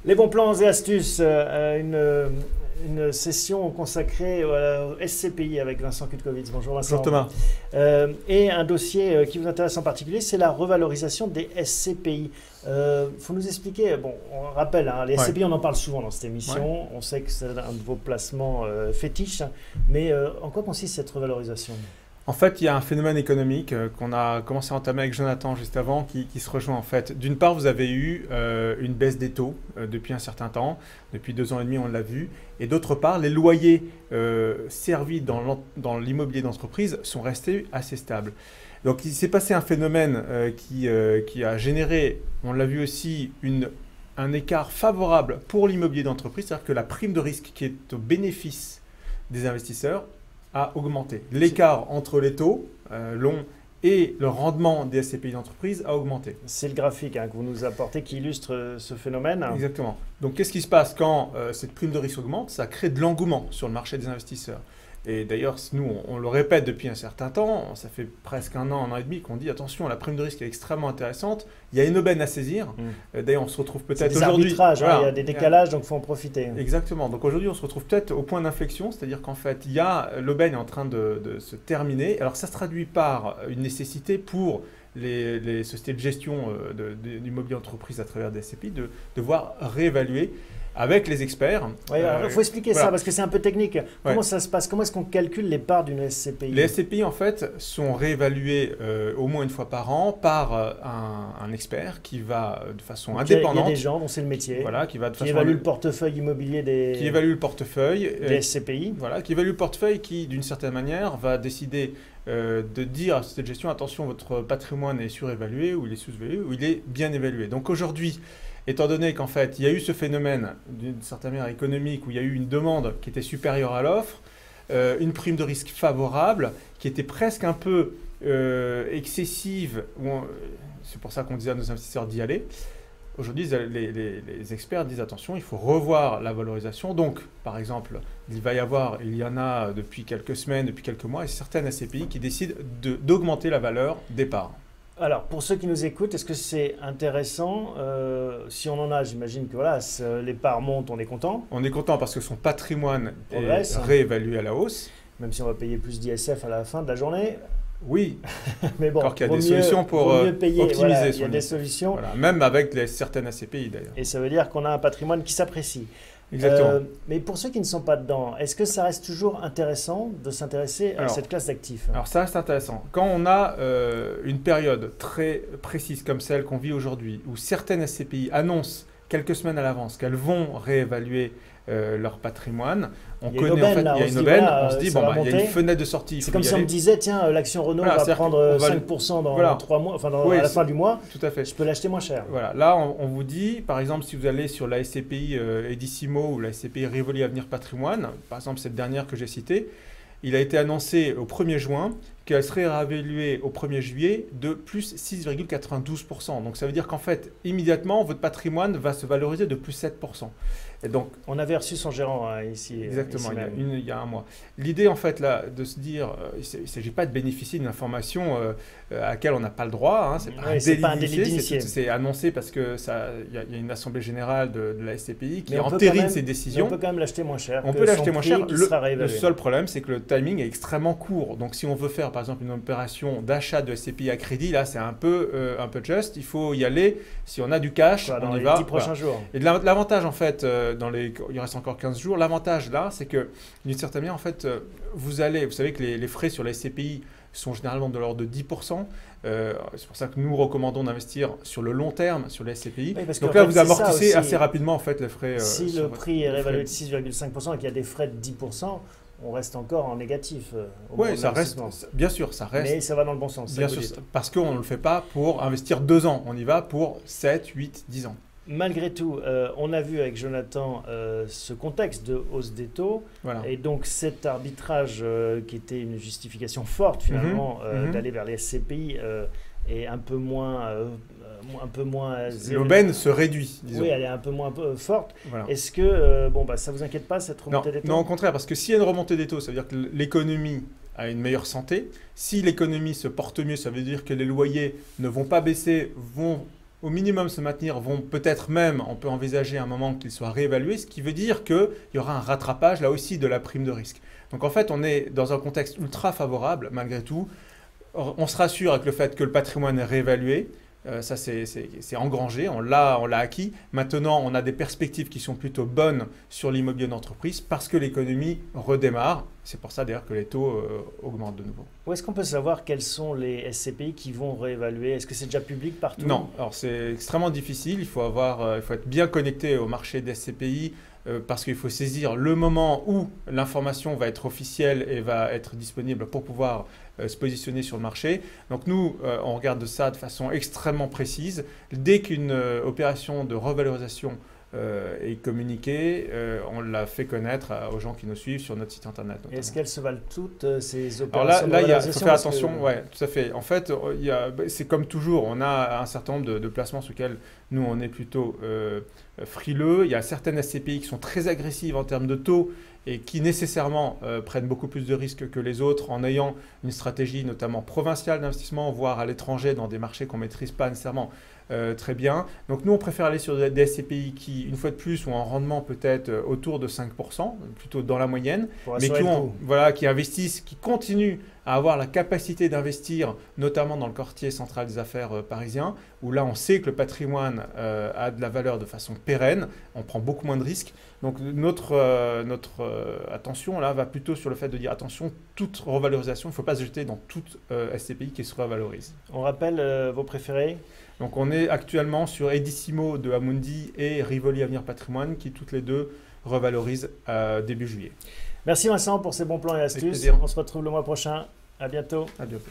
Les bons plans et astuces, une session consacrée au SCPI avec Vincent Kutkovitz. Bonjour Vincent. Bonjour Thomas. Et un dossier qui vous intéresse en particulier, c'est la revalorisation des SCPI. Il faut nous expliquer, bon, on rappelle, hein, les SCPI, on en parle souvent dans cette émission, on sait que c'est un de vos placements fétiches, mais en quoi consiste cette revalorisation ? En fait, il y a un phénomène économique qu'on a commencé à entamer avec Jonathan juste avant qui se rejoint en fait. D'une part, vous avez eu une baisse des taux depuis un certain temps, depuis 2 ans et demi on l'a vu, et d'autre part, les loyers servis dans l'immobilier d'entreprise sont restés assez stables. Donc il s'est passé un phénomène qui a généré, on l'a vu aussi, un écart favorable pour l'immobilier d'entreprise, c'est-à-dire que la prime de risque qui est au bénéfice des investisseurs a augmenté. L'écart entre les taux longs et le rendement des SCPI d'entreprise a augmenté. C'est le graphique que vous nous apportez qui illustre ce phénomène. Exactement. Donc qu'est-ce qui se passe quand cette prime de risque augmente? Ça crée de l'engouement sur le marché des investisseurs. Et d'ailleurs, nous, on le répète depuis un certain temps, ça fait presque un an et demi qu'on dit attention, la prime de risque est extrêmement intéressante, il y a une aubaine à saisir. D'ailleurs, on se retrouve peut-être aujourd'hui. Arbitrages, voilà, il y a des décalages, donc il faut en profiter. Exactement. Donc aujourd'hui, on se retrouve peut-être au point d'inflexion, c'est-à-dire qu'en fait, l'aubaine est en train de se terminer. Alors ça se traduit par une nécessité pour les sociétés de gestion d'immobilier d'entreprise à travers des SCPI de devoir réévaluer avec les experts. Oui, il faut expliquer ça parce que c'est un peu technique. Comment ça se passe? Comment est-ce qu'on calcule les parts d'une SCPI? Les SCPI, en fait, sont réévaluées au moins une fois par an par un expert qui va de façon indépendante. Il y a des gens dont c'est le métier. Voilà, qui évalue le portefeuille immobilier qui évalue le portefeuille des SCPI. Voilà, qui évalue le portefeuille qui, d'une certaine manière, va décider de dire à cette gestion, attention, votre patrimoine est surévalué ou il est sous-évalué ou il est bien évalué. Donc aujourd'hui, étant donné qu'en fait, il y a eu ce phénomène d'une certaine manière économique où il y a eu une demande qui était supérieure à l'offre, une prime de risque favorable qui était presque un peu excessive, c'est pour ça qu'on disait à nos investisseurs d'y aller. Aujourd'hui, les experts disent attention, il faut revoir la valorisation. Donc, par exemple, il y en a depuis quelques semaines, depuis quelques mois, et certaines SCPI qui décident d'augmenter la valeur des parts. Alors, pour ceux qui nous écoutent, est-ce que c'est intéressant? Si on en a, j'imagine que voilà, les parts montent, on est content. On est content parce que son patrimoine est réévalué à la hausse. Même si on va payer plus d'ISF à la fin de la journée. Oui, mais bon, alors qu'il y a des solutions pour optimiser voilà, son il y a des solutions. Voilà, même avec certaines SCPI d'ailleurs. Et ça veut dire qu'on a un patrimoine qui s'apprécie. Exactement. Mais pour ceux qui ne sont pas dedans, est-ce que ça reste toujours intéressant de s'intéresser à cette classe d'actifs? Alors ça reste intéressant. Quand on a une période très précise comme celle qu'on vit aujourd'hui, où certaines SCPI annoncent quelques semaines à l'avance qu'elles vont réévaluer leur patrimoine, on connaît en fait, il y a une aubaine, on se dit bon, il y a une fenêtre de sortie. C'est comme si on me disait tiens, l'action Renault va prendre 5% dans 3 mois, enfin à la fin du mois. Tout à fait. Je peux l'acheter moins cher. Voilà. Là, on vous dit, par exemple, si vous allez sur la SCPI Edissimo ou la SCPI Rivoli Avenir Patrimoine, par exemple cette dernière que j'ai citée, il a été annoncé au 1er juin qu'elle serait réévaluée au 1er juillet de plus 6,92%. Donc ça veut dire qu'en fait, immédiatement, votre patrimoine va se valoriser de plus 7%. Et donc, on avait reçu son gérant ici. Exactement, ici il y a un mois. L'idée, en fait, là, de se dire, il ne s'agit pas de bénéficier d'une information à laquelle on n'a pas le droit. Hein, c'est pas un délit d'initié. C'est annoncé parce qu'il y a une assemblée générale de la SCPI qui entérine ces décisions. On peut quand même l'acheter moins cher. On peut l'acheter moins cher. Le seul problème, c'est que le timing est extrêmement court. Donc, si on veut faire, par exemple, une opération d'achat de SCPI à crédit, là, c'est un peu juste. Il faut y aller. Si on a du cash, on y va. Dans les 10 prochains jours. Et l'avantage, en fait, il reste encore 15 jours. L'avantage là, c'est que d'une certaine manière, en fait, vous savez que les frais sur la SCPI sont généralement de l'ordre de 10%. C'est pour ça que nous recommandons d'investir sur le long terme sur les SCPI. Oui, donc là, vous amortissez assez rapidement en fait les frais. Si le prix est réévalué de 6,5% et qu'il y a des frais de 10%, on reste encore en négatif. Oui, ça reste, bien sûr, ça reste. Mais ça va dans le bon sens. Bien sûr, parce qu'on ne le fait pas pour investir 2 ans. On y va pour 7, 8, 10 ans. Malgré tout, on a vu avec Jonathan ce contexte de hausse des taux et donc cet arbitrage qui était une justification forte finalement d'aller vers les SCPI est un peu moins l'aubaine se réduit, disons. Oui, elle est un peu moins forte. Voilà. Est-ce que ça vous inquiète pas cette remontée des taux? Non, au contraire, parce que s'il y a une remontée des taux, ça veut dire que l'économie a une meilleure santé. Si l'économie se porte mieux, ça veut dire que les loyers ne vont pas baisser, vont au minimum se maintenir, vont peut-être même, on peut envisager un moment qu'ils soient réévalués, ce qui veut dire qu'il y aura un rattrapage là aussi de la prime de risque. Donc en fait, on est dans un contexte ultra favorable malgré tout. On se rassure avec le fait que le patrimoine est réévalué. Ça, c'est engrangé, on l'a acquis. Maintenant, on a des perspectives qui sont plutôt bonnes sur l'immobilier d'entreprise parce que l'économie redémarre. C'est pour ça d'ailleurs que les taux augmentent de nouveau. Où est-ce qu'on peut savoir quels sont les SCPI qui vont réévaluer? Est-ce que c'est déjà public partout? Non, alors c'est extrêmement difficile. Il faut être bien connecté au marché des SCPI. Parce qu'il faut saisir le moment où l'information va être officielle et va être disponible pour pouvoir se positionner sur le marché. Donc nous, on regarde ça de façon extrêmement précise. Dès qu'une opération de revalorisation est communiquée, on la fait connaître aux gens qui nous suivent sur notre site internet. Est-ce qu'elles se valent toutes ces opérations? Alors là, il faut faire attention. Ouais, tout à fait. En fait, c'est comme toujours, on a un certain nombre de placements sur lesquels nous, on est plutôt frileux. Il y a certaines SCPI qui sont très agressives en termes de taux et qui nécessairement prennent beaucoup plus de risques que les autres en ayant une stratégie notamment provinciale d'investissement, voire à l'étranger dans des marchés qu'on ne maîtrise pas nécessairement très bien. Donc nous, on préfère aller sur des SCPI qui, une fois de plus, ont un rendement peut-être autour de 5%, plutôt dans la moyenne, mais qui investissent, qui continuent à avoir la capacité d'investir, notamment dans le quartier central des affaires parisien, où là, on sait que le patrimoine a de la valeur de façon pérenne, on prend beaucoup moins de risques. Donc notre attention là va plutôt sur le fait de dire attention, toute revalorisation, il ne faut pas se jeter dans toute SCPI qui se revalorise. On rappelle vos préférés? Donc on est actuellement sur Edissimo de Amundi et Rivoli Avenir Patrimoine qui toutes les deux revalorisent début juillet. Merci Vincent pour ces bons plans et astuces. On se retrouve le mois prochain. À bientôt. À bientôt.